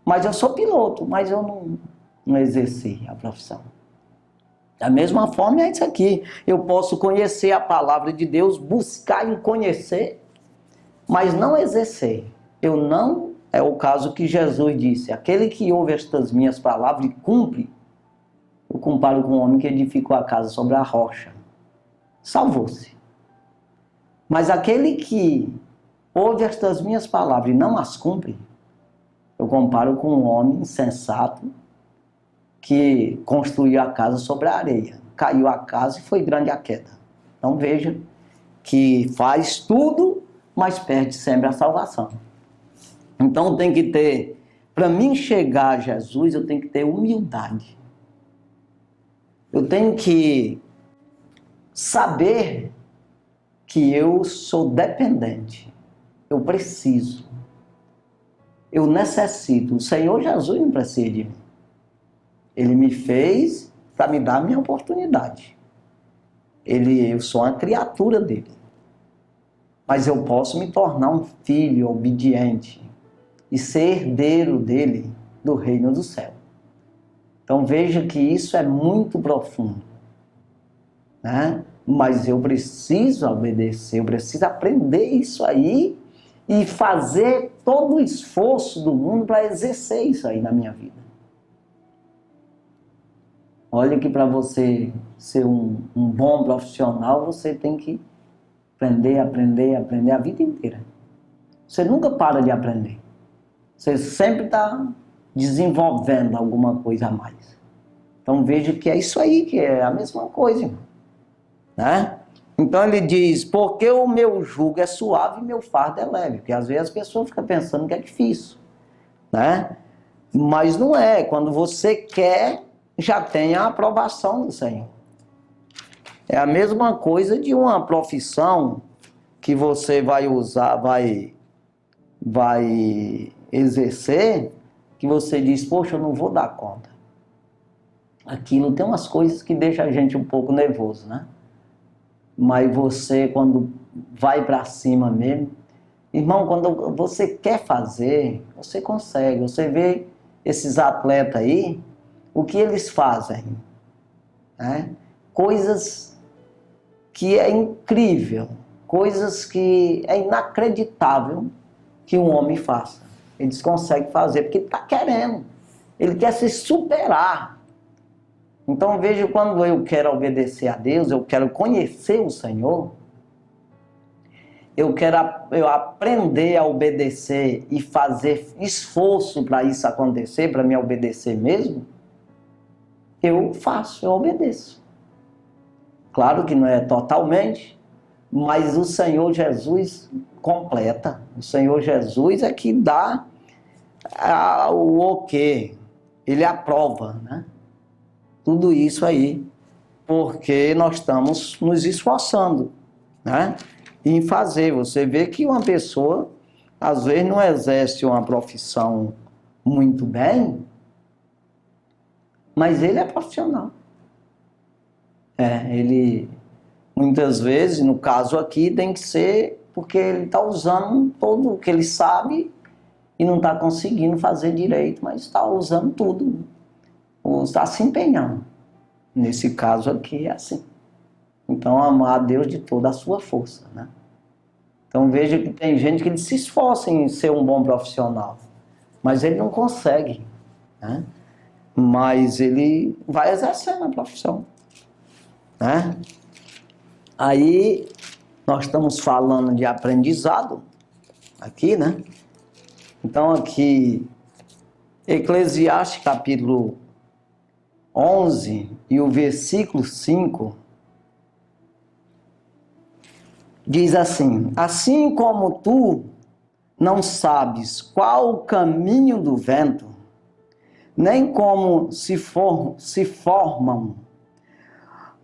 mas eu sou piloto, mas eu não exerci a profissão. Da mesma forma é isso aqui. Eu posso conhecer a palavra de Deus, buscar e conhecer, mas não exercer. Eu não, é o caso que Jesus disse, aquele que ouve estas minhas palavras e cumpre, eu comparo com um homem que edificou a casa sobre a rocha. Salvou-se. Mas aquele que ouve estas minhas palavras e não as cumpre, eu comparo com um homem insensato que construiu a casa sobre a areia. Caiu a casa e foi grande a queda. Então veja que faz tudo, mas perde sempre a salvação. Então tem que ter, para mim chegar a Jesus, eu tenho que ter humildade. Eu tenho que saber que eu sou dependente. Eu preciso. Eu necessito. O Senhor Jesus não precisa de mim. Ele me fez para me dar a minha oportunidade. Eu sou uma criatura dele. Mas eu posso me tornar um filho obediente e ser herdeiro dele do reino do céu. Então veja que isso é muito profundo, né? Mas eu preciso obedecer, eu preciso aprender isso aí e fazer todo o esforço do mundo para exercer isso aí na minha vida. Olha que para você ser um bom profissional, você tem que aprender a vida inteira. Você nunca para de aprender. Você sempre está desenvolvendo alguma coisa a mais. Então veja que é isso aí, que é a mesma coisa, irmão. Né? Então ele diz, porque o meu jugo é suave e meu fardo é leve. Porque às vezes as pessoas ficam pensando que é difícil. Né? Mas não é. Quando você quer, já tem a aprovação do Senhor. É a mesma coisa de uma profissão que você vai usar, vai exercer, que você diz, poxa, eu não vou dar conta. Aquilo tem umas coisas que deixam a gente um pouco nervoso, né? Mas você, quando vai para cima mesmo, irmão, quando você quer fazer, você consegue. Você vê esses atletas aí, o que eles fazem, né? Coisas que é incrível, coisas que é inacreditável que um homem faça. Eles conseguem fazer porque ele está querendo. Ele quer se superar. Então veja, quando eu quero obedecer a Deus, eu quero conhecer o Senhor, eu aprender a obedecer e fazer esforço para isso acontecer, para me obedecer mesmo, eu obedeço. Claro que não é totalmente, mas o Senhor Jesus completa. O Senhor Jesus é que dá o ok, ele aprova, né? Tudo isso aí, porque nós estamos nos esforçando, né? Em fazer. Você vê que uma pessoa, às vezes, não exerce uma profissão muito bem, mas ele é profissional. Ele, muitas vezes, no caso aqui, tem que ser porque ele está usando todo o que ele sabe e não está conseguindo fazer direito, mas está usando tudo. Ou está se empenhando. Nesse caso aqui é assim. Então, amar a Deus de toda a sua força, né? Então, veja que tem gente que se esforça em ser um bom profissional, mas ele não consegue, né? Mas ele vai exercendo a profissão, né? Aí, nós estamos falando de aprendizado aqui, né? Então, aqui, Eclesiastes capítulo 11 e o versículo 5 diz assim: assim como tu não sabes qual o caminho do vento, nem como se formam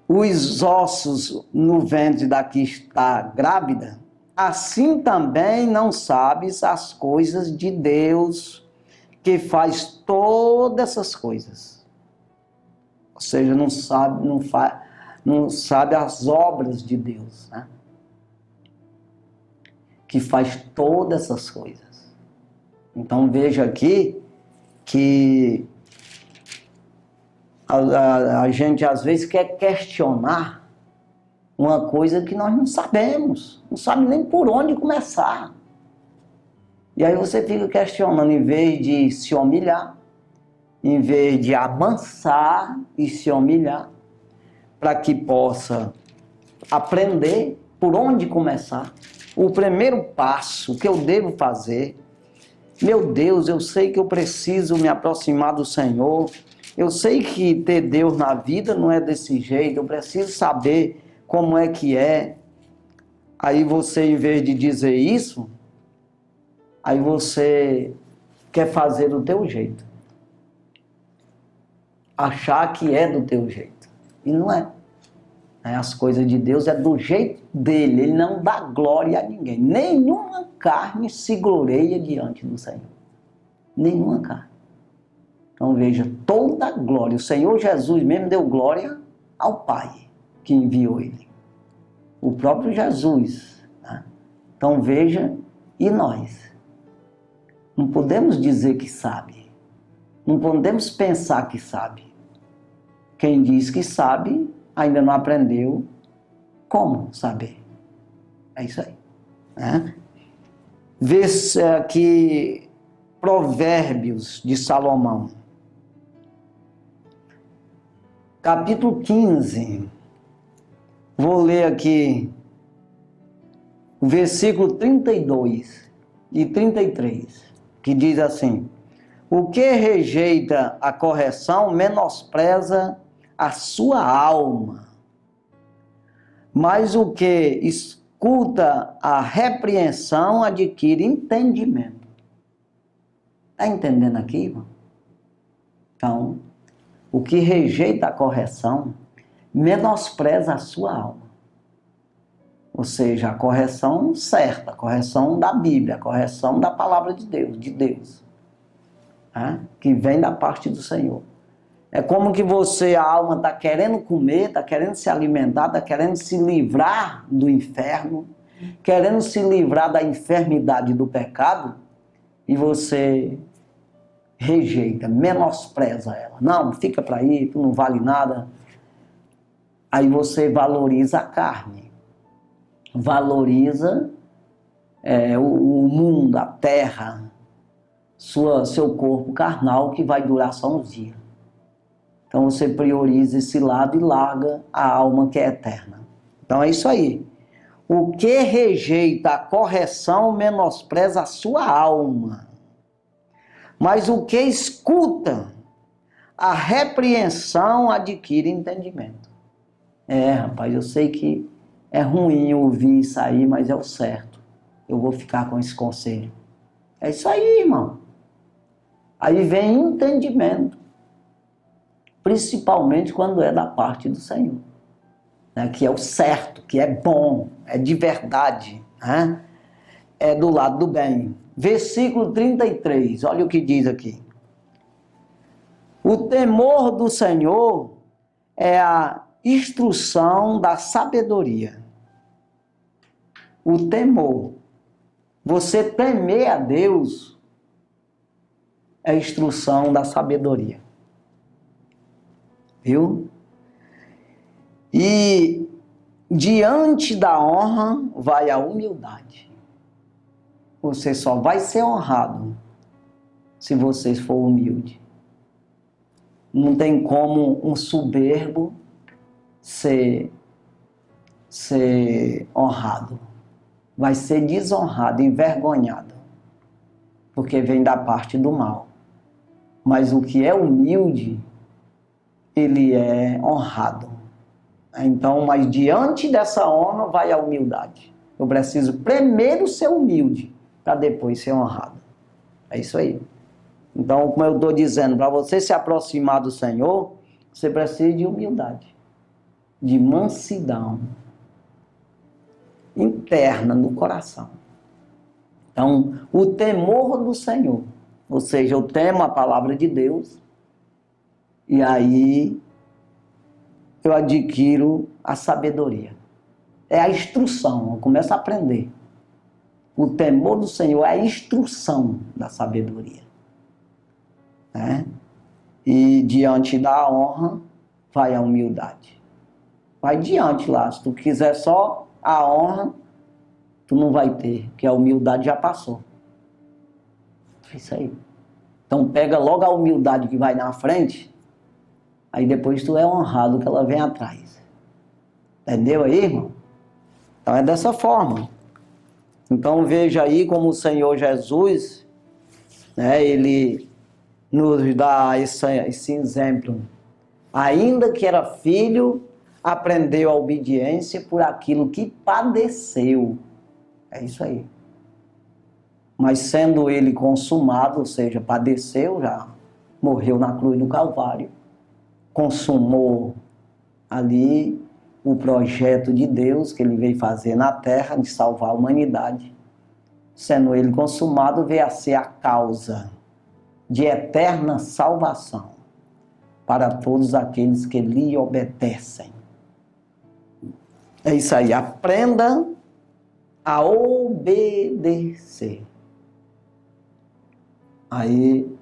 os ossos no ventre da que está grávida, assim também não sabes as coisas de Deus, que faz todas essas coisas. Ou seja, não sabe as obras de Deus, né? Que faz todas essas coisas. Então veja aqui que a gente às vezes quer questionar uma coisa que nós não sabemos, não sabe nem por onde começar. E aí você fica questionando, em vez de se humilhar, em vez de amansar e se humilhar, para que possa aprender por onde começar. O primeiro passo que eu devo fazer, meu Deus, eu sei que eu preciso me aproximar do Senhor, eu sei que ter Deus na vida não é desse jeito, eu preciso saber como é que é. Aí você, em vez de dizer isso, aí você quer fazer do teu jeito. Achar que é do teu jeito. E não é. As coisas de Deus é do jeito dele, ele não dá glória a ninguém. Nenhuma carne se gloreia diante do Senhor. Nenhuma carne. Então veja, toda a glória. O Senhor Jesus mesmo deu glória ao Pai que enviou ele. O próprio Jesus. Né? Então veja, e nós? Não podemos dizer que sabe. Não podemos pensar que sabe. Quem diz que sabe, ainda não aprendeu como saber. É isso aí. Né? Vê-se aqui Provérbios de Salomão. Capítulo 15. Vou ler aqui o versículo 32 e 33, que diz assim: o que rejeita a correção menospreza a sua alma, mas o que escuta a repreensão adquire entendimento. Está entendendo aqui, irmão? Então, o que rejeita a correção menospreza a sua alma. Ou seja, a correção certa, a correção da Bíblia, a correção da palavra de Deus, né? Que vem da parte do Senhor. É como que você, a alma, está querendo comer, está querendo se alimentar, está querendo se livrar do inferno, querendo se livrar da enfermidade do pecado, e você rejeita, menospreza ela. Não, fica para aí, tu não vale nada. Aí você valoriza a carne, valoriza o mundo, a terra, seu corpo carnal, que vai durar só uns dias. Então você prioriza esse lado e larga a alma que é eterna. Então é isso aí. O que rejeita a correção menospreza a sua alma. Mas o que escuta a repreensão adquire entendimento. Rapaz, eu sei que é ruim ouvir isso aí, mas é o certo. Eu vou ficar com esse conselho. É isso aí, irmão. Aí vem entendimento. Principalmente quando é da parte do Senhor, né? Que é o certo, que é bom, é de verdade, né? É do lado do bem. Versículo 33, olha o que diz aqui. O temor do Senhor é a instrução da sabedoria. O temor. Você temer a Deus é a instrução da sabedoria. Viu? E diante da honra vai a humildade. Você só vai ser honrado se você for humilde. Não tem como um soberbo ser honrado. Vai ser desonrado, envergonhado, porque vem da parte do mal. Mas o que é humilde, ele é honrado. Então, mas diante dessa honra vai a humildade. Eu preciso primeiro ser humilde, para depois ser honrado. É isso aí. Então, como eu estou dizendo, para você se aproximar do Senhor, você precisa de humildade, de mansidão. interna no coração. Então, o temor do Senhor, ou seja, eu temo a palavra de Deus, e aí eu adquiro a sabedoria. É a instrução, eu começo a aprender. O temor do Senhor é a instrução da sabedoria. Né? E diante da honra, vai a humildade. Vai diante lá, se tu quiser só a honra, tu não vai ter, porque a humildade já passou. É isso aí. Então pega logo a humildade que vai na frente, aí depois tu é honrado que ela vem atrás. Entendeu aí, irmão? Então é dessa forma. Então veja aí como o Senhor Jesus, né, ele nos dá esse exemplo. Ainda que era filho, aprendeu a obediência por aquilo que padeceu. É isso aí. Mas sendo ele consumado, ou seja, padeceu, já morreu na cruz do Calvário, consumou ali o projeto de Deus que ele veio fazer na terra de salvar a humanidade. Sendo ele consumado, veio a ser a causa de eterna salvação para todos aqueles que lhe obedecem. É isso aí, aprenda a obedecer. Aí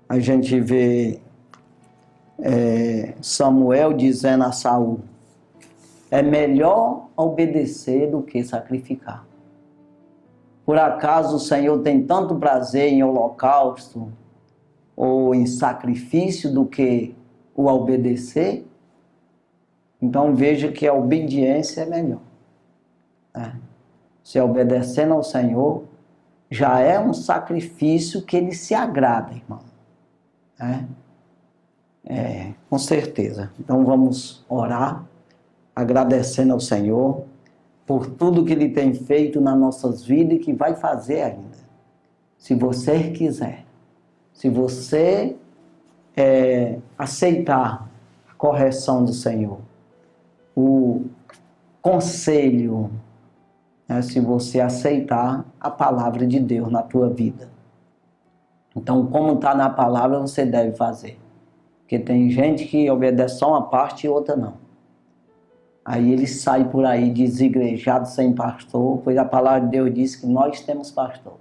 a gente vê Samuel dizendo a Saul: é melhor obedecer do que sacrificar. Por acaso o Senhor tem tanto prazer em holocausto ou em sacrifício do que o obedecer? Então veja que a obediência é melhor. Se obedecendo ao Senhor, já é um sacrifício que ele se agrada, irmão. Com certeza. Então vamos orar, agradecendo ao Senhor por tudo que ele tem feito nas nossas vidas e que vai fazer ainda. Se você quiser, se você aceitar a correção do Senhor, o conselho, se você aceitar a palavra de Deus na tua vida. Então, como está na palavra, você deve fazer. Porque tem gente que obedece só uma parte e outra não. Aí ele sai por aí desigrejado, sem pastor, pois a palavra de Deus diz que nós temos pastor.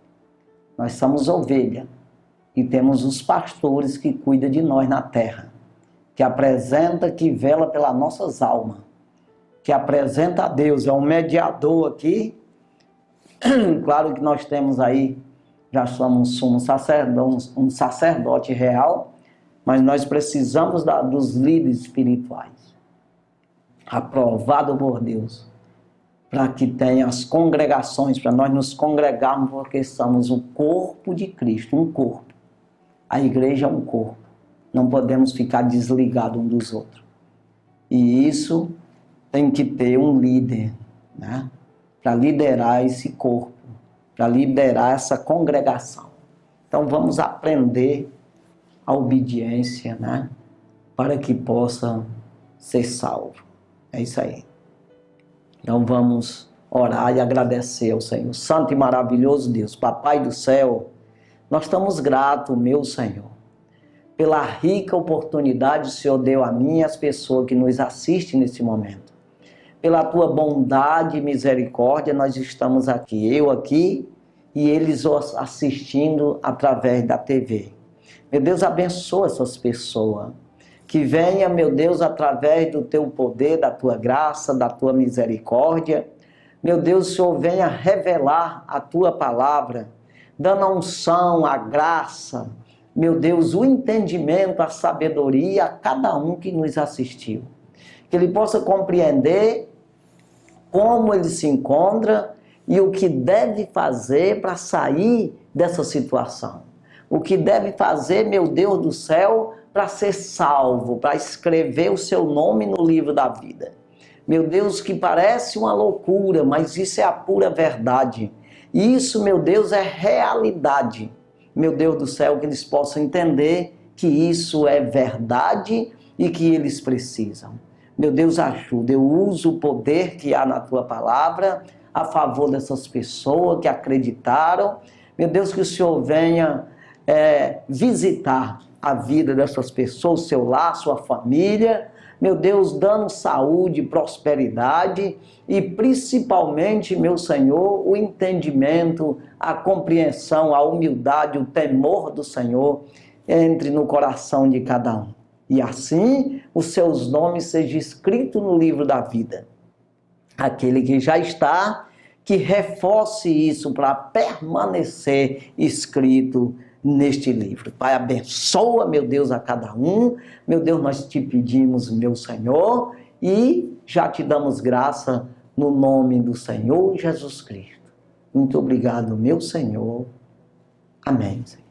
Nós somos ovelha e temos os pastores que cuidam de nós na terra, que apresenta, que vela pelas nossas almas, que apresenta a Deus, é um mediador aqui. Claro que nós temos aí, já somos um sacerdote real, mas nós precisamos dos líderes espirituais, aprovado por Deus, para que tenha as congregações, para nós nos congregarmos, porque somos o corpo de Cristo, um corpo. A igreja é um corpo, não podemos ficar desligados um dos outros. E isso tem que ter um líder, para liderar esse corpo, para liderar essa congregação. Então vamos aprender a obediência, para que possa ser salvo. É isso aí. Então vamos orar e agradecer ao Senhor. Santo e maravilhoso Deus, Papai do céu, nós estamos gratos, meu Senhor, pela rica oportunidade que o Senhor deu a mim e às pessoas que nos assistem nesse momento. Pela tua bondade e misericórdia, nós estamos aqui, eu aqui e eles assistindo através da TV. Meu Deus, abençoa essas pessoas. Que venha, meu Deus, através do teu poder, da tua graça, da tua misericórdia. Meu Deus, o Senhor venha revelar a tua palavra, dando a unção, a graça, meu Deus, o entendimento, a sabedoria a cada um que nos assistiu. Que ele possa compreender como ele se encontra e o que deve fazer para sair dessa situação. O que deve fazer, meu Deus do céu, para ser salvo, para escrever o seu nome no livro da vida. Meu Deus, que parece uma loucura, mas isso é a pura verdade. Isso, meu Deus, é realidade. Meu Deus do céu, que eles possam entender que isso é verdade e que eles precisam. Meu Deus, ajuda. Eu uso o poder que há na tua palavra a favor dessas pessoas que acreditaram. Meu Deus, que o Senhor venha visitar a vida dessas pessoas, o seu lar, sua família. Meu Deus, dando saúde, prosperidade e principalmente, meu Senhor, o entendimento, a compreensão, a humildade, o temor do Senhor entre no coração de cada um. E assim, os seus nomes sejam escritos no livro da vida. Aquele que já está, que reforce isso para permanecer escrito neste livro. Pai, abençoa, meu Deus, a cada um. Meu Deus, nós te pedimos, meu Senhor, e já te damos graça no nome do Senhor Jesus Cristo. Muito obrigado, meu Senhor. Amém, Senhor.